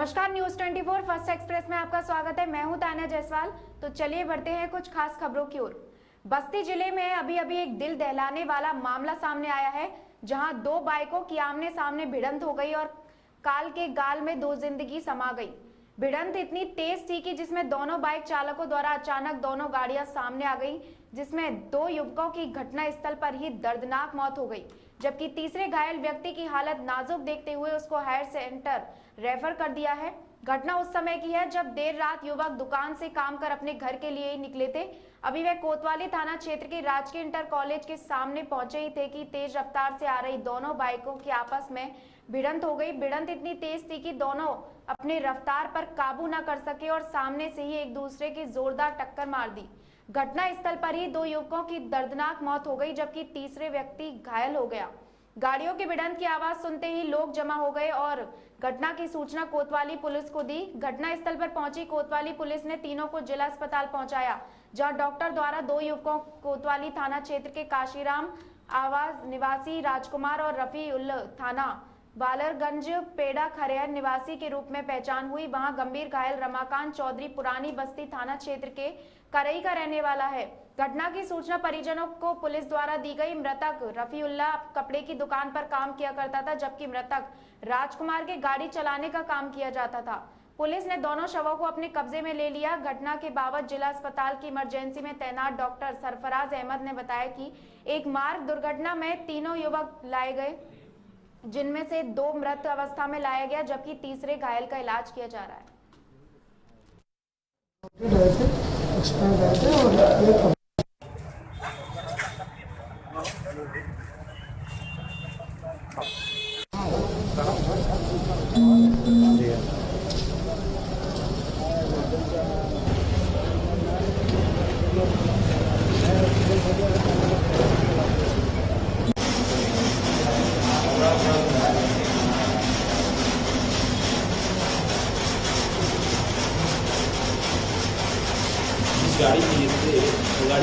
नमस्कार, news 24 first express में आपका स्वागत है। मैं हूं तान्या जायसवाल। तो चलिए बढ़ते हैं कुछ खास खबरों की ओर। बस्ती जिले में अभी एक दिल दहलाने वाला मामला सामने आया है, जहां दो बाइकों की आमने सामने भिड़ंत हो गई और काल के गाल में दो जिंदगी समा गई। भिड़ंत इतनी तेज थी कि जिसमें दोनों बाइक चालकों द्वारा अचानक दोनों गाड़ियां सामने आ गई, जिसमें दो युवकों की घटना स्थल पर ही दर्दनाक मौत हो गई, जबकि तीसरे घायल व्यक्ति की हालत नाजुक देखते हुए उसको हायर सेंटर रेफर कर दिया है। घटना उस समय की है जब देर रात युवक दुकान से काम कर अपने घर के लिए ही निकले थे। अभी वे कोतवाली थाना क्षेत्र के राजकीय इंटर कॉलेज के सामने पहुंचे ही थे कि तेज रफ्तार से आ रही दोनों बाइकों की आपस में भिड़ंत हो गई। भिड़ंत इतनी तेज थी कि दोनों अपनी रफ्तार पर काबू न कर सके और सामने से ही एक दूसरे की जोरदार टक्कर मार दी। घटना स्थल पर ही दो युवकों की दर्दनाक मौत हो गई, जबकि तीसरे व्यक्ति घायल हो गया। गाड़ियों की भिड़ंत की आवाज सुनते ही लोग जमा हो गए और घटना की सूचना कोतवाली पुलिस को दी। घटना स्थल पर पहुंची कोतवाली पुलिस ने तीनों को जिला अस्पताल पहुंचाया, जहां डॉक्टर द्वारा दो युवकों कोतवाली थाना क्षेत्र के काशीराम आवास निवासी राजकुमार और रफी उल थाना बालरगंज पेड़ा खरेहर निवासी के रूप में पहचान हुई। वहां गंभीर घायल रमाकांत चौधरी पुरानी बस्ती थाना क्षेत्र के करई का रहने वाला है। घटना की सूचना परिजनों को पुलिस द्वारा दी गई। मृतक रफीउल्लाह कपड़े की दुकान पर काम किया करता था, जबकि मृतक राजकुमार के गाड़ी चलाने का काम किया जाता था। पुलिस ने दोनों शवों को अपने कब्जे में ले लिया। घटना के बाबत जिला अस्पताल की इमरजेंसी में तैनात डॉक्टर सरफराज अहमद ने बताया कि एक मार्ग दुर्घटना में तीनों युवक लाए गए, जिनमें से दो मृत अवस्था में लाया गया, जबकि तीसरे घायल का इलाज किया जा रहा है। गाड़ी गाड़ी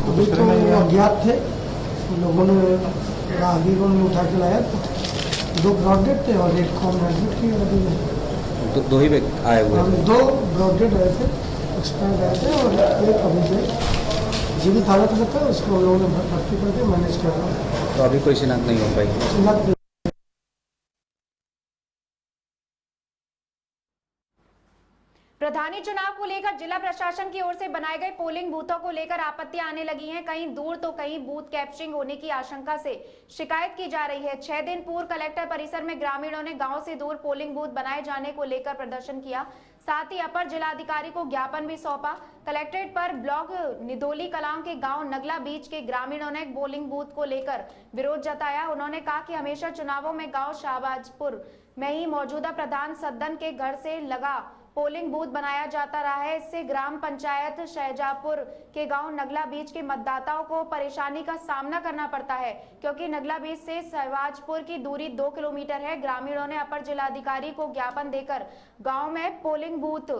अभी तो अज्ञात थे, लोगों ने राहगीरों ने उठा के लाया। दो ब्रॉडेड थे और एक कॉम एडमिट किया। दो ही आए हुए, दो ब्रॉडेड आए थे, एक्सपायर आए थे और एक अभी से जीवित हालत में था, उसको हम लोगों ने भर्ती करके मैनेज कर रहा है। तो अभी कोई शिनाख्त नहीं हो पाई। शिनाख्त प्रधानी चुनाव को लेकर जिला प्रशासन की ओर से बनाए गए पोलिंग बूथों को लेकर आपत्तियां आने लगी हैं। कहीं दूर तो कहीं बूथ कैप्चरिंग होने की आशंका से शिकायत की जा रही है। 6 दिन पूर्व कलेक्टर परिसर में ग्रामीणों ने गांव से दूर पोलिंग बूथ बनाए जाने को लेकर प्रदर्शन किया। साथ ही अपर जिलाधिकारी को ज्ञापन भी सौंपा। कलेक्ट्रेट पर ब्लॉक निदोली कलां के गांव नगला बीच के ग्रामीणों ने पोलिंग बूथ को लेकर विरोध जताया। उन्होंने कहा कि हमेशा चुनावों में गांव शाहबाजपुर में ही मौजूदा प्रधान सदन के घर से लगा पोलिंग बूथ बनाया जाता रहा है। इससे ग्राम पंचायत शहजापुर के गांव नगला बीच के मतदाताओं को परेशानी का सामना करना पड़ता है, क्योंकि नगला बीच से शहबाजपुर की दूरी 2 किलोमीटर है। ग्रामीणों ने अपर जिलाधिकारी को ज्ञापन देकर गांव में पोलिंग बूथ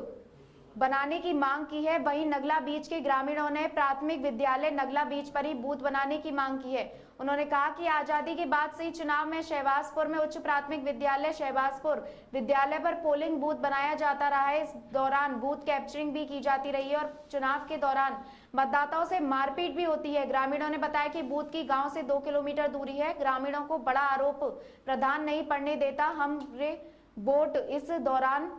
बनाने की मांग की है। वहीं नगला बीच के ग्रामीणों ने प्राथमिक विद्यालय नगला बीच पर ही बूथ बनाने की मांग की है। उन्होंने कहा कि आजादी के बाद से ही चुनाव में शहबाजपुर में उच्च प्राथमिक विद्यालय शहबाजपुर विद्यालय पर पोलिंग बूथ बनाया जाता रहा है। इस दौरान बूथ कैप्चरिंग भी की जाती रही है और चुनाव के दौरान मतदाताओं से मारपीट भी होती है। ग्रामीणों ने बताया कि बूथ की गांव से 2 किलोमीटर दूरी है। ग्रामीणों को बड़ा आरोप प्रधान नहीं पड़ने देता हमरे वोट। इस दौरान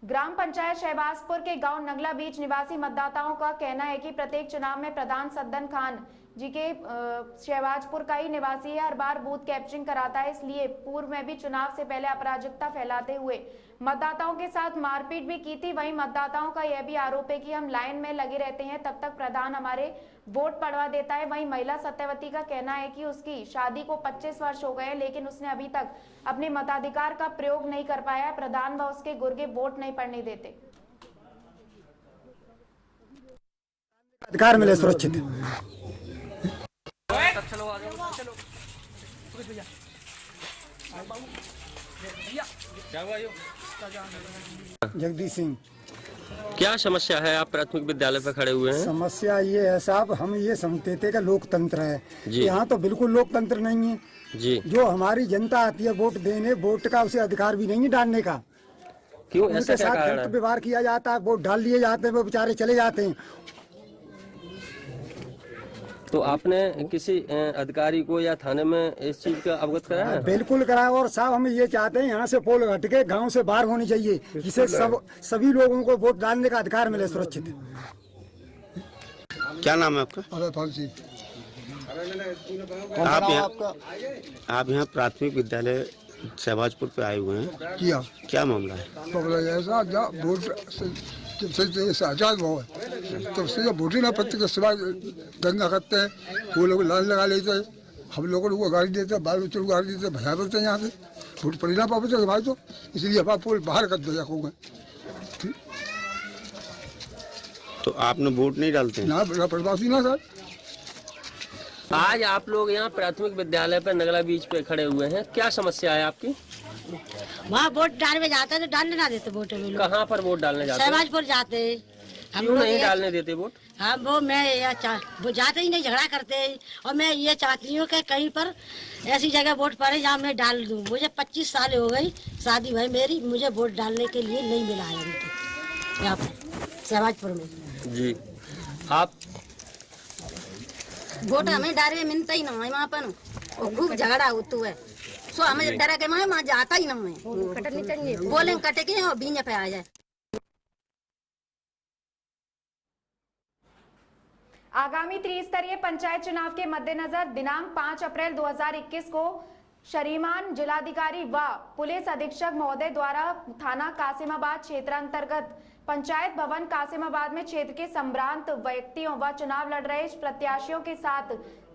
ग्राम पंचायत शहबाजपुर के गांव नगला बीच निवासी मतदाताओं का कहना है कि प्रत्येक चुनाव में प्रधान सद्दन खान जी के शहबाजपुर का ही निवासी है, हर बार बूथ कैप्चरिंग कराता है। इसलिए पूर्व में भी चुनाव से पहले अराजकता फैलाते हुए मतदाताओं के साथ मारपीट भी की थी। वहीं मतदाताओं का यह भी आरोप है कि हम लाइन में लगे रहते हैं, तब तक प्रधान हमारे वोट पड़वा देता है। वहीं महिला सत्यवती का कहना है कि उसकी शादी को 25 वर्ष हो गए, लेकिन उसने अभी तक अपने मताधिकार का प्रयोग नहीं कर पाया। प्रधान व उसके गुर्गे वोट नहीं पड़ने देते। अधिकार मिले सुरक्षित। जगदीश सिंह क्या समस्या है? आप प्राथमिक विद्यालय पर खड़े हुए हैं। समस्या ये है साहब, हम ये समझते थे कि लोकतंत्र है, जी। यहाँ तो बिल्कुल लोकतंत्र नहीं है। जी। जो हमारी जनता आती है वोट देने, वोट का उसे अधिकार भी नहीं है डालने का। क्यों, ऐसा उनके क्या साथ कारण गलत है? व्यवहार किया जाता है, वोट डाल लिए जाते हैं, वो बेचारे चले जाते हैं। तो आपने किसी अधिकारी को या थाने में इस चीज का अवगत कराया है? बिल्कुल कराया। और साहब हम ये चाहते हैं यहाँ से पोल हट के गाँव से बाहर होनी चाहिए, जिससे सभी लोगों को वोट डालने का अधिकार मिले सुरक्षित। क्या नाम है आपका? आप यहाँ प्राथमिक विद्यालय शहबाजपुर पे आए हुए हैं, क्या मामला है? ऐसा वोट से आजाद भाव है, तो उससे जब वोटिंग पत्र के सिवा दंगा करते हैं, वो लोग लाइन लगा लेते हैं, हम लोगों को गाड़ी देते हैं, बाल बच्चों को गाड़ी देते हैं, भजा करते हैं यहाँ से वोट परिणाम पाते हैं भाई। तो इसलिए हमारा पोल बाहर कर दिया होगा। तो आपने वोट नहीं डालते हैं? ना प्रवासी ना सर। आज आप लोग यहाँ प्राथमिक विद्यालय पर नगला बीच पे खड़े हुए हैं, क्या समस्या है आपकी? वहाँ वोट डालने जाते हैं तो डालने ना देते वोट में लोग। कहाँ पर वोट डालने जाते हैं? शहबाजपुर जाते हैं। हम क्यों लोग नहीं डालने देते वोट? हाँ वो जाते ही नहीं, झगड़ा करते हैं। और मैं ये चाहती हूँ कि कहीं पर ऐसी जगह वोट पड़े जहाँ मैं डाल दूँ। मुझे 25 साल हो गई शादी भाई मेरी, मुझे वोट डालने के लिए नहीं मिला है अभी तक यहाँ पर शहबाजपुर में। जी। आप वोट हमें डाले मिलता ही ना है वहाँ पर, और खूब झगड़ा होता है। सो हमें डरा के वहाँ जाता ही ना है, बोले कटे के और बीने पे आ जाए। आगामी त्रिस्तरीय पंचायत चुनाव के मद्देनजर दिनांक 5 अप्रैल 2021 को श्रीमान जिलाधिकारी व पुलिस अधीक्षक महोदय द्वारा थाना कासिमाबाद क्षेत्र अंतर्गत पंचायत भवन कासिमाबाद में क्षेत्र के संभ्रांत व्यक्तियों व चुनाव लड़ रहे प्रत्याशियों के साथ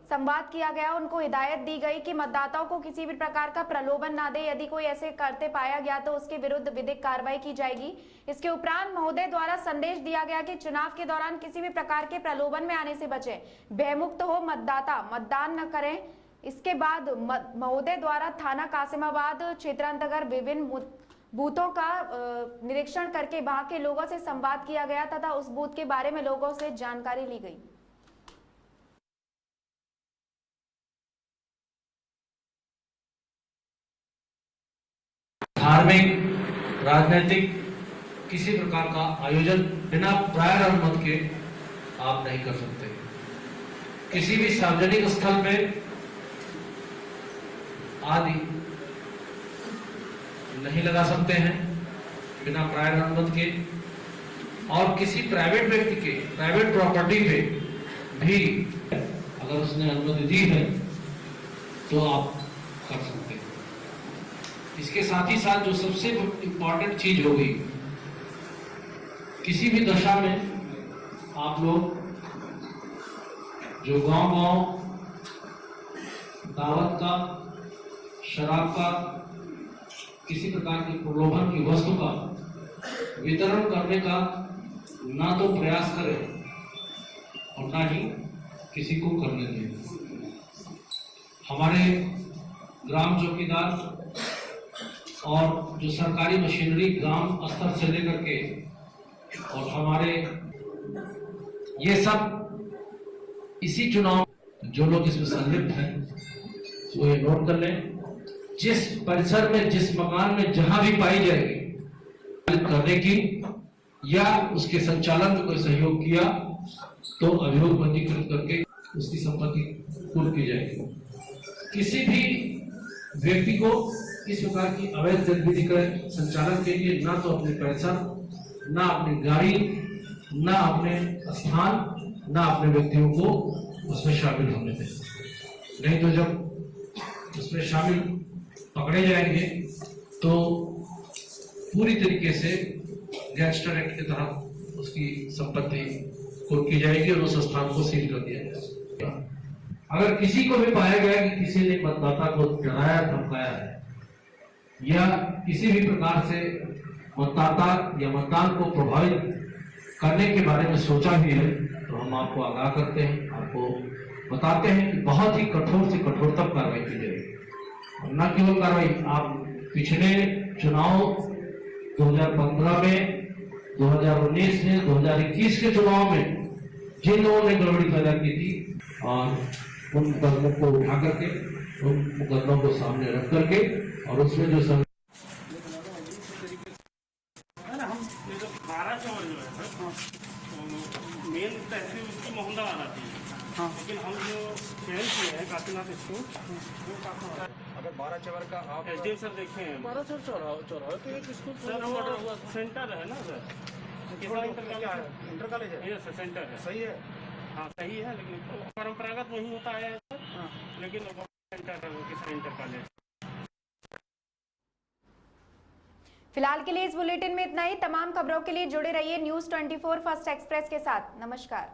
संवाद किया गया। उनको हिदायत दी गई कि मतदाताओं को किसी भी प्रकार का प्रलोभन ना दे, यदि कोई ऐसे करते पाया गया तो उसके विरुद्ध विधिक कार्रवाई की जाएगी। इसके उपरांत महोदय द्वारा संदेश दिया गया कि चुनाव के दौरान किसी भी प्रकार के प्रलोभन में आने से बचें, भयमुक्त हो मतदाता मतदान न करें। इसके बाद महोदय द्वारा थाना कासिमाबाद क्षेत्रांतर्गत विभिन्न बूथों का निरीक्षण करके वहां के लोगों से संवाद किया गया तथा उस बूथ के बारे में लोगों से जानकारी ली गई। धार्मिक, राजनीतिक किसी प्रकार का आयोजन बिना प्रायर अनुमति के आप नहीं कर सकते। किसी भी सार्वजनिक स्थल पे आदि नहीं लगा सकते हैं बिना प्रायर अनुमति के। और किसी प्राइवेट व्यक्ति के प्राइवेट प्रॉपर्टी पे भी अगर उसने अनुमति दी है तो आप कर सकते हैं। इसके साथ ही साथ जो सबसे इम्पोर्टेंट चीज होगी, किसी भी दशा में आप लोग जो गांव-गांव दावत का, शराब का, किसी प्रकार की प्रलोभन की वस्तु का वितरण करने का ना तो प्रयास करें और ना ही किसी को करने दें। हमारे ग्राम चौकीदार और जो सरकारी मशीनरी ग्राम स्तर से लेकर के और हमारे ये सब इसी चुनाव जो लोग इसमें संलिप्त हैं वो ये नोट कर लें। जिस परिसर में, जिस मकान में जहां भी पाई जाएगी करने की या उसके संचालन में कोई सहयोग किया तो अभियोग पंजीकृत करके उसकी संपत्ति कुर्क की जाएगी। किसी भी व्यक्ति को इस प्रकार की अवैध गतिविधि के संचालन के लिए ना तो अपने परिसर, ना अपनी गाड़ी, ना अपने स्थान, ना अपने व्यक्तियों को उसमें शामिल होने दें। नहीं तो जब उसमें शामिल पकड़े जाएंगे तो पूरी तरीके से गैंगस्टर एक्ट की तरह उसकी संपत्ति कुर्क की जाएगी और उस स्थान को सील कर दिया जाएगा। अगर किसी को भी पाया गया कि किसी ने मतदाता को डराया, धमकाया है या किसी भी प्रकार से मतदाता या मतदान को प्रभावित करने के बारे में सोचा भी है तो हम आपको आगाह करते हैं, आपको बताते हैं कि बहुत ही कठोर से कठोरतम कार्रवाई की जाएगी। और न केवल कार्रवाई, आप पिछले चुनाव 2015 में 2019 में 2021 के चुनाव में जिन लोगों ने गड़बड़ी पैदा की थी और उन मुकदमों को उठा करके, उन मुकदमों को सामने रख करके और उसमें जो मेन तहसील उसकी मोहल्ला वाला थी। हाँ। लेकिन हम जो चयन किए हैं काशीनाथ स्कूल वो काफी अगर 12 चवर का आप एसडीएम सर देखे हैं 12 चौराहे तो एक स्कूल सर वो सेंटर है ना सर, इंटर कॉलेज है सर, सेंटर है। सही है, हाँ सही है, लेकिन परंपरागत वही होता है सर, लेकिन सेंटर है वो किसी इंटर कॉलेज। फिलहाल के लिए इस बुलेटिन में इतना ही। तमाम खबरों के लिए जुड़े रहिए न्यूज़ 24 फर्स्ट एक्सप्रेस के साथ। नमस्कार।